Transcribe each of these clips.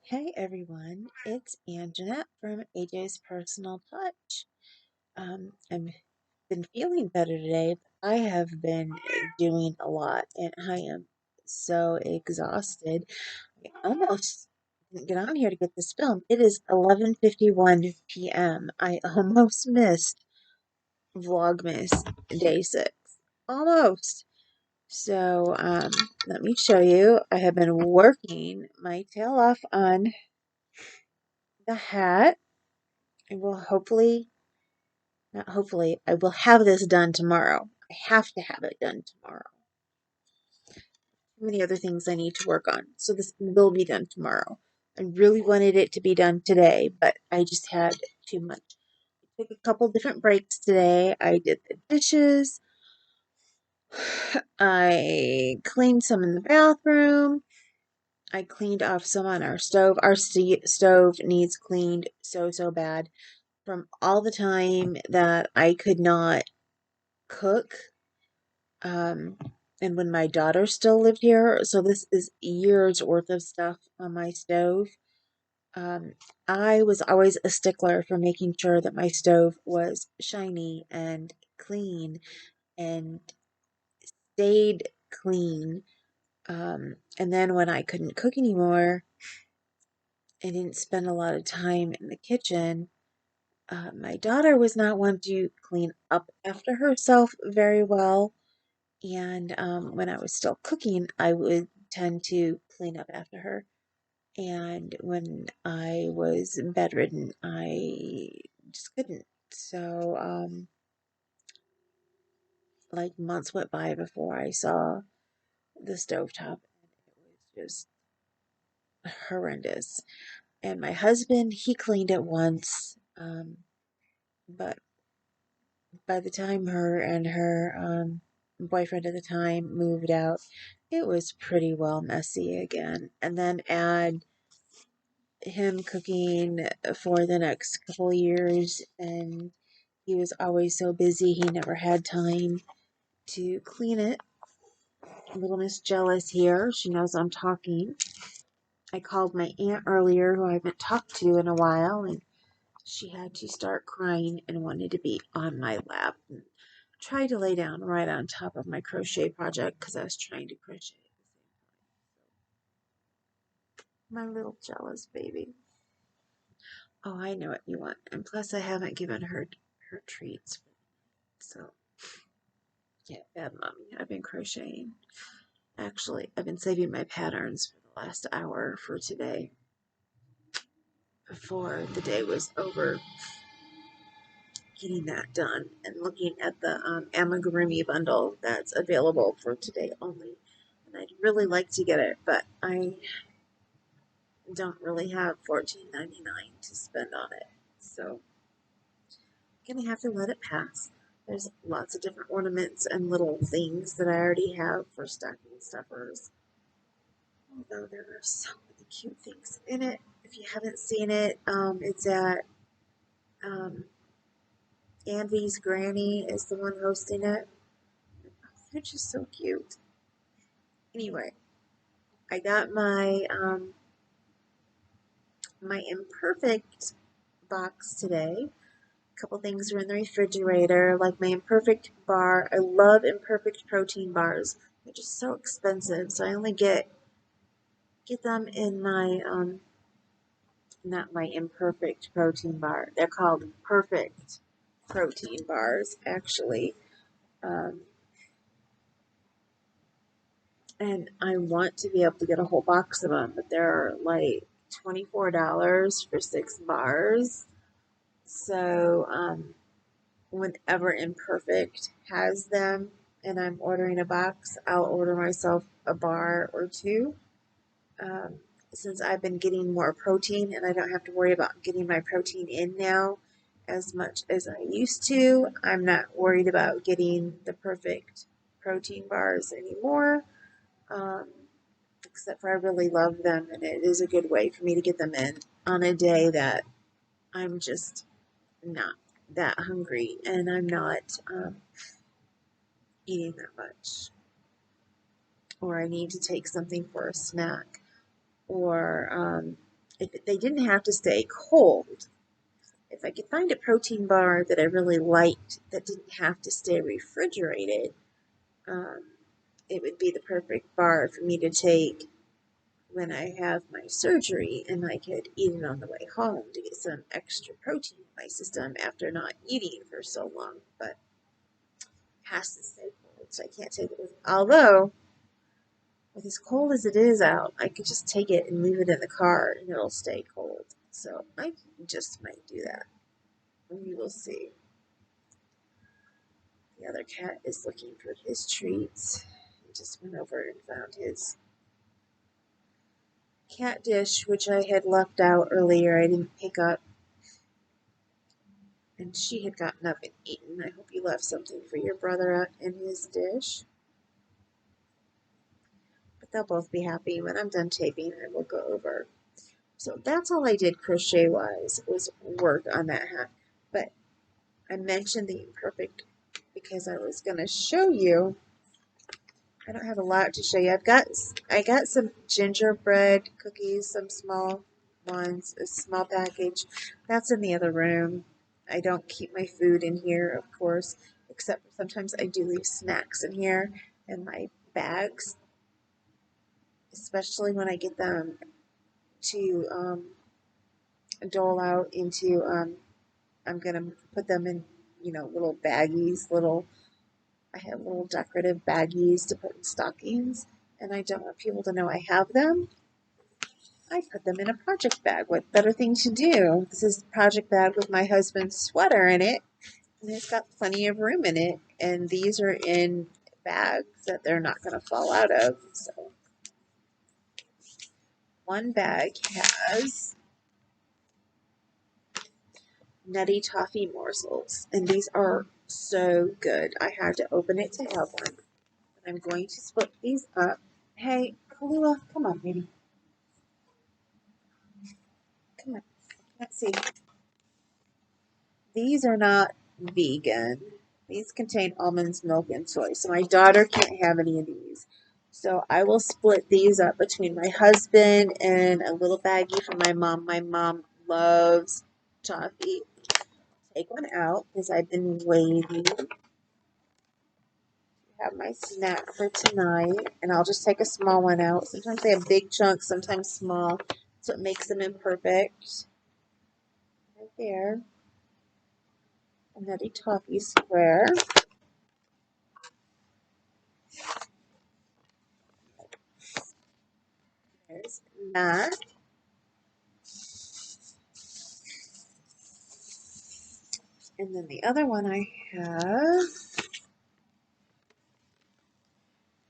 Hey everyone, it's Anjanette from AJ's Personal Touch. I've been feeling better today, but I have been doing a lot and I am so exhausted. I almost didn't get on here to get this filmed. It is 11:51 p.m. I almost missed Vlogmus day 6. Almost. So, let me show you. I have been working my tail off on the hat. I will hopefully, not hopefully, I will have this done tomorrow. I have to have it done tomorrow. Too many other things I need to work on. So this will be done tomorrow. I really wanted it to be done today, but I just had too much. I took a couple different breaks today. I did the dishes. I cleaned some in the bathroom. I cleaned off some on our stove. Our stove needs cleaned so bad from all the time that I could not cook. Um, and when my daughter still lived here, so this is years worth of stuff on my stove. Um, I was always a stickler for making sure that my stove was shiny and clean and stayed clean. And then when I couldn't cook anymore, I didn't spend a lot of time in the kitchen. My daughter was not one to clean up after herself very well. And when I was still cooking, I would tend to clean up after her. And when I was bedridden, I just couldn't. So, like months went by before I saw the stovetop, and it was just horrendous. And my husband, he cleaned it once, but by the time her and her boyfriend at the time moved out, it was pretty well messy again. And then add him cooking for the next couple years, and he was always so busy he never had time to clean it. Little Miss Jealous here. She knows I'm talking. I called my aunt earlier, who I haven't talked to in a while, and she had to start crying and wanted to be on my lap and tried to lay down right on top of my crochet project because I was trying to crochet at the same time. My little jealous baby. Oh, I know what you want. And plus, I haven't given her treats. So, yeah, bad mommy. I've been crocheting. Actually, I've been saving my patterns for the last hour for today before the day was over, getting that done and looking at the amigurumi bundle that's available for today only. And I'd really like to get it, but I don't really have $14.99 to spend on it. So I'm gonna have to let it pass. There's lots of different ornaments and little things that I already have for stocking stuffers. Although there are so many cute things in it. If you haven't seen it, it's at um, Andy's Granny is the one hosting it. They're just so cute. Anyway, I got my imperfect box today. A couple things are in the refrigerator, like my imperfect bar. I love imperfect protein bars. They're just so expensive, so I only get them in my not my imperfect protein bar. They're called perfect protein bars, actually. Um, and I want to be able to get a whole box of them, but they're like $24 for 6 bars. So whenever Imperfect has them and I'm ordering a box, I'll order myself a bar or two. Um, since I've been getting more protein and I don't have to worry about getting my protein in now as much as I used to, I'm not worried about getting the perfect protein bars anymore. Um, except for I really love them, and it is a good way for me to get them in on a day that I'm just not that hungry and I'm not eating that much, or I need to take something for a snack, or if they didn't have to stay cold, if I could find a protein bar that I really liked that didn't have to stay refrigerated, um, it would be the perfect bar for me to take when I have my surgery, and I could eat it on the way home to get some extra protein in my system after not eating for so long. But it has to stay cold, so I can't take it with. Although, with as cold as it is out, I could just take it and leave it in the car, and it'll stay cold. So I just might do that. We will see. The other cat is looking for his treats. He just went over and found his cat dish, which I had left out earlier. I didn't pick up, and she had gotten up and eaten. I hope you left something for your brother in his dish. But they'll both be happy. When I'm done taping, I will go over. So that's all I did crochet-wise, was work on that hat. But I mentioned the imperfect because I was going to show you. I don't have a lot to show you. I got some gingerbread cookies, some small ones, a small package. That's in the other room. I don't keep my food in here, of course, except sometimes I do leave snacks in here in my bags, especially when I get them to dole out into. I'm gonna put them in, little baggies, little. I have little decorative baggies to put in stockings, and I don't want people to know I have them. I put them in a project bag. What better thing to do? This is a project bag with my husband's sweater in it, and it's got plenty of room in it. And these are in bags that they're not going to fall out of. So one bag has nutty toffee morsels, and these are so good. I had to open it to have one. I'm going to split these up. Hey, Kalula, come on, baby. Come on. Let's see. These are not vegan. These contain almonds, milk, and soy. So my daughter can't have any of these. So I will split these up between my husband and a little baggie for my mom. My mom loves toffee. Take one out because I've been waiting to have my snack for tonight. And I'll just take a small one out. Sometimes they have big chunks, sometimes small. So it makes them imperfect. Right there. A nutty toffee square. There's that. And then the other one I have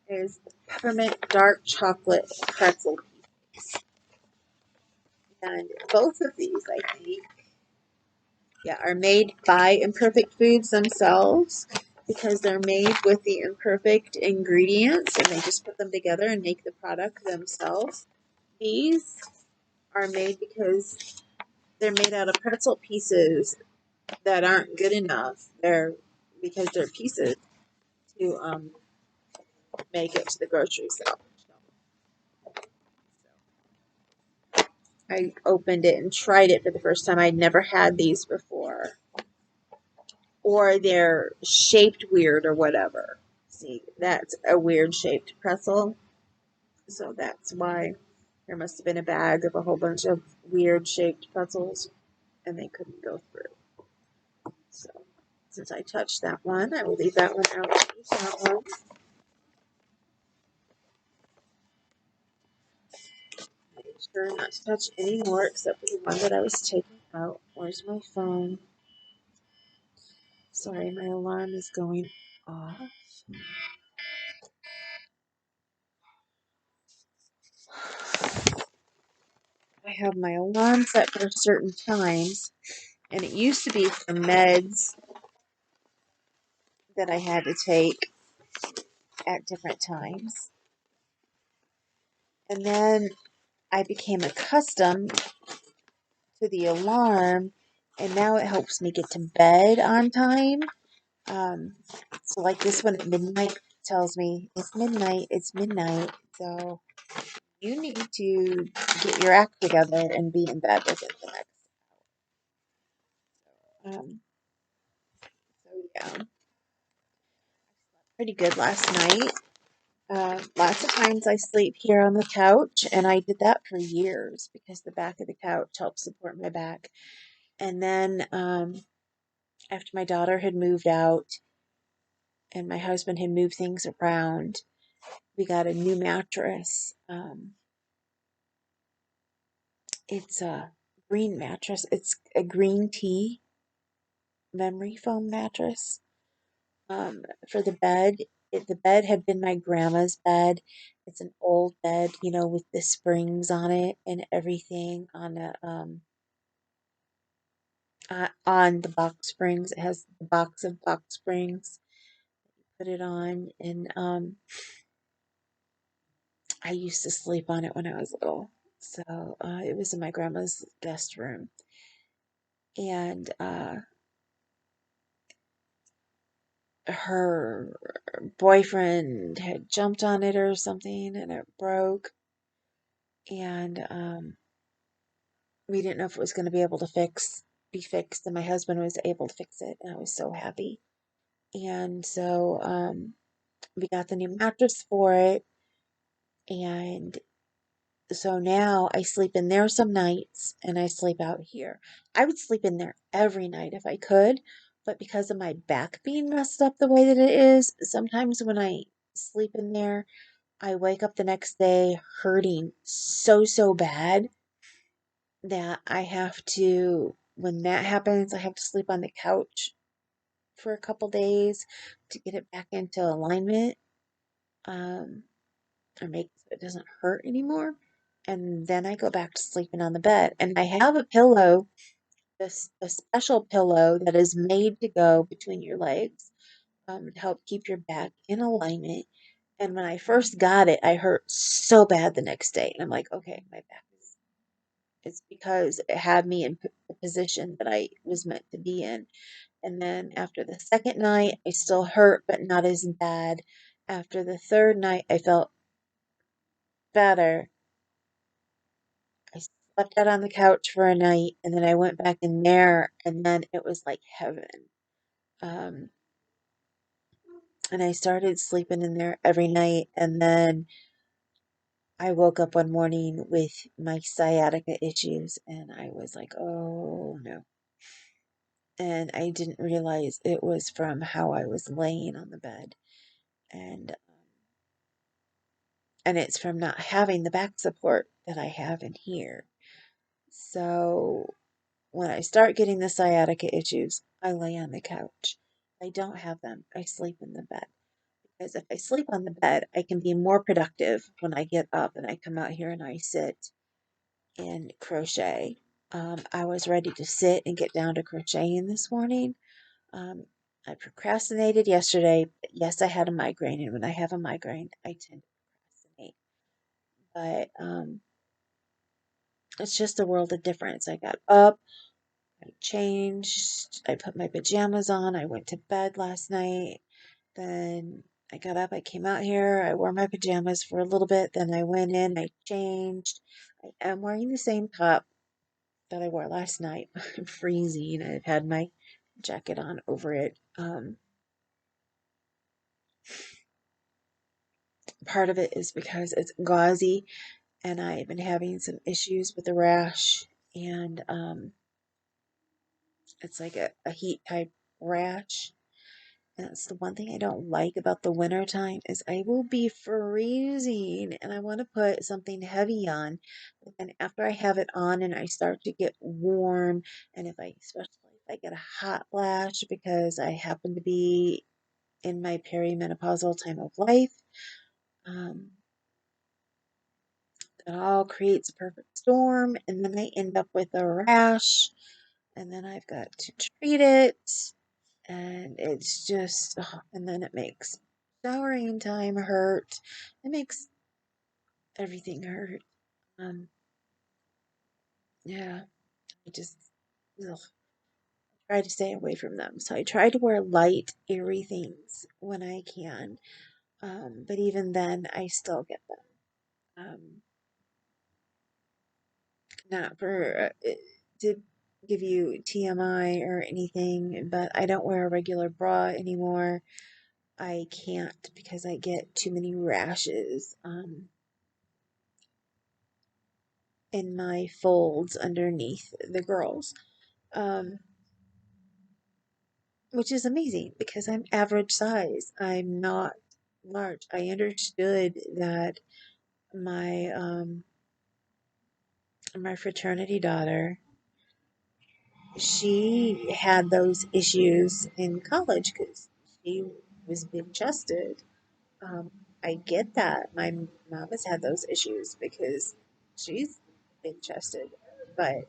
is peppermint dark chocolate pretzel. And both of these, I think, are made by Imperfect Foods themselves because they're made with the imperfect ingredients and they just put them together and make the product themselves. These are made because they're made out of pretzel pieces that aren't good enough. Because they're pieces to make it to the grocery store. I opened it and tried it for the first time. I'd never had these before. Or they're shaped weird or whatever. See, that's a weird shaped pretzel. So that's why there must have been a bag of a whole bunch of weird shaped pretzels and they couldn't go through. So since I touched that one, I will leave that one out. Use that one. Make sure not to touch any more except for the one that I was taking out. Where's my phone? Sorry, my alarm is going off. I have my alarm set for certain times, and it used to be for meds that I had to take at different times. And then I became accustomed to the alarm, and now it helps me get to bed on time. So, like this one at midnight tells me it's midnight, it's midnight. So, you need to get your act together and be in bed with it the next. Um, so yeah, pretty good last night. Lots of times I sleep here on the couch, and I did that for years because the back of the couch helps support my back. And then after my daughter had moved out and my husband had moved things around, we got a new mattress. It's a green mattress. It's a green tea memory foam mattress. For the bed, the bed had been my grandma's bed. It's an old bed, with the springs on it and everything on the box springs. It has the box of box springs. Put it on, and I used to sleep on it when I was little. So it was in my grandma's guest room, and her boyfriend had jumped on it or something, and it broke, and we didn't know if it was going to be able to be fixed, and my husband was able to fix it, and I was so happy. And so we got the new mattress for it, and so now I sleep in there some nights and I sleep out here. I would sleep in there every night if I could, but because of my back being messed up the way that it is, sometimes when I sleep in there, I wake up the next day hurting so bad that when that happens, I have to sleep on the couch for a couple days to get it back into alignment, um, or make so it doesn't hurt anymore. And then I go back to sleeping on the bed. And I have a pillow, a special pillow that is made to go between your legs, to help keep your back in alignment. And when I first got it, I hurt so bad the next day. And I'm like, okay, my back is it's because it had me in the position that I was meant to be in. And then after the second night, I still hurt, but not as bad. After the third night, I felt better. I slept out on the couch for a night, and then I went back in there, and then it was like heaven. Um, and I started sleeping in there every night, and then I woke up one morning with my sciatica issues, and I was like, oh no. And I didn't realize it was from how I was laying on the bed. And it's from not having the back support that I have in here. So when I start getting the sciatica issues, I lay on the couch. If I don't have them, I sleep in the bed. Because if I sleep on the bed, I can be more productive when I get up and I come out here and I sit and crochet. I was ready to sit and get down to crocheting this morning. Um, I procrastinated yesterday. But yes, I had a migraine, and when I have a migraine, I tend to procrastinate. But it's just a world of difference. I got up, I changed, I put my pajamas on, I went to bed last night. Then I got up, I came out here, I wore my pajamas for a little bit, then I went in, I changed. I am wearing the same top that I wore last night. I'm freezing. I've had my jacket on over it. Part of it is because it's gauzy and I've been having some issues with the rash, and it's like a heat type rash. And that's the one thing I don't like about the winter time is I will be freezing and I want to put something heavy on. But then after I have it on and I start to get warm, and especially if I get a hot flash because I happen to be in my perimenopausal time of life, um, that all creates a perfect storm, and then I end up with a rash, and then I've got to treat it, and it's just, and then it makes showering time hurt. It makes everything hurt. Um, yeah, I just ugh, try to stay away from them. So I try to wear light, airy things when I can. But even then, I still get them. not for to give you TMI or anything, but I don't wear a regular bra anymore. I can't because I get too many rashes in my folds underneath the girls, um, which is amazing because I'm average size. I'm not large. I understood that my my fraternity daughter, she had those issues in college because she was big chested. Um, I get that. My mom has had those issues because she's big chested, but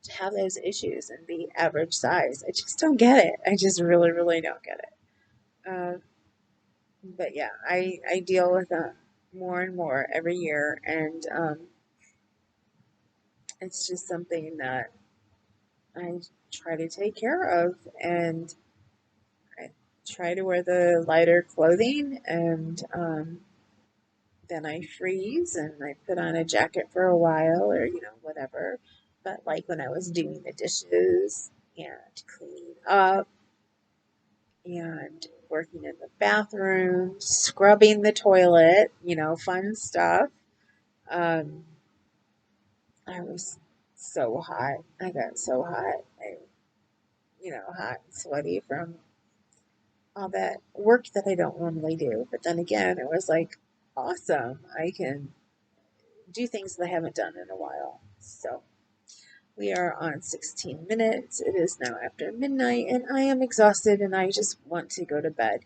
to have those issues and be average size, I just don't get it. I just really, really don't get it. But yeah, I deal with that more and more every year, and it's just something that I try to take care of, and I try to wear the lighter clothing, and then I freeze and I put on a jacket for a while, or whatever. But like when I was doing the dishes and cleaning up and working in the bathroom, scrubbing the toilet, fun stuff. Um, I was so hot. I got so hot. Hot and sweaty from all that work that I don't normally do. But then again, it was like awesome. I can do things that I haven't done in a while. So we are on 16 minutes. It is now after midnight, and I am exhausted and I just want to go to bed.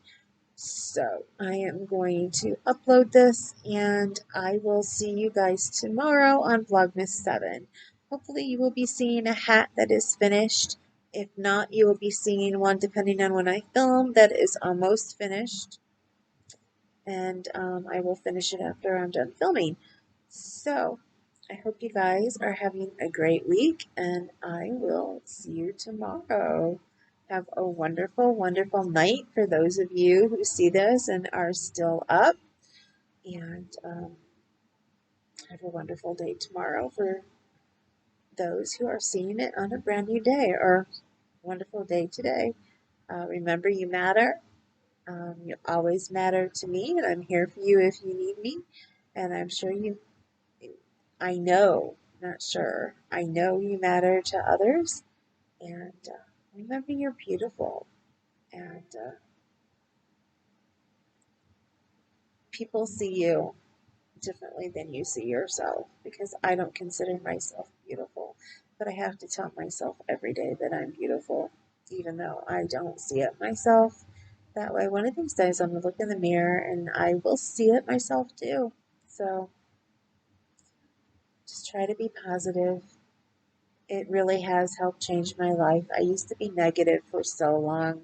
So I am going to upload this, and I will see you guys tomorrow on Vlogmus 7. Hopefully you will be seeing a hat that is finished. If not, you will be seeing one, depending on when I film, that is almost finished. And I will finish it after I'm done filming. So I hope you guys are having a great week, and I will see you tomorrow. Have a wonderful, wonderful night for those of you who see this and are still up. And have a wonderful day tomorrow for those who are seeing it on a brand new day, or wonderful day today. Remember, you matter. You always matter to me, and I'm here for you if you need me. And I'm sure I know, not sure, I know you matter to others. And remember, you're beautiful. And people see you differently than you see yourself, because I don't consider myself beautiful. But I have to tell myself every day that I'm beautiful, even though I don't see it myself that way. One of these days, I'm going to look in the mirror and I will see it myself too. So just try to be positive. It really has helped change my life. I used to be negative for so long,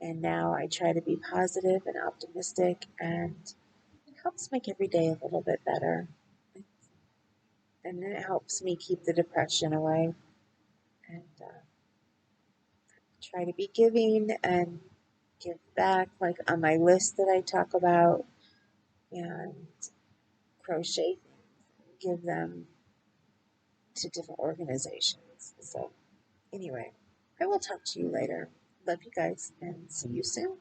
and now I try to be positive and optimistic, and it helps make every day a little bit better. And it helps me keep the depression away, and try to be giving and give back, like on my list that I talk about, and crochet, give them to different organizations. So, anyway, I will talk to you later. Love you guys, and see you soon.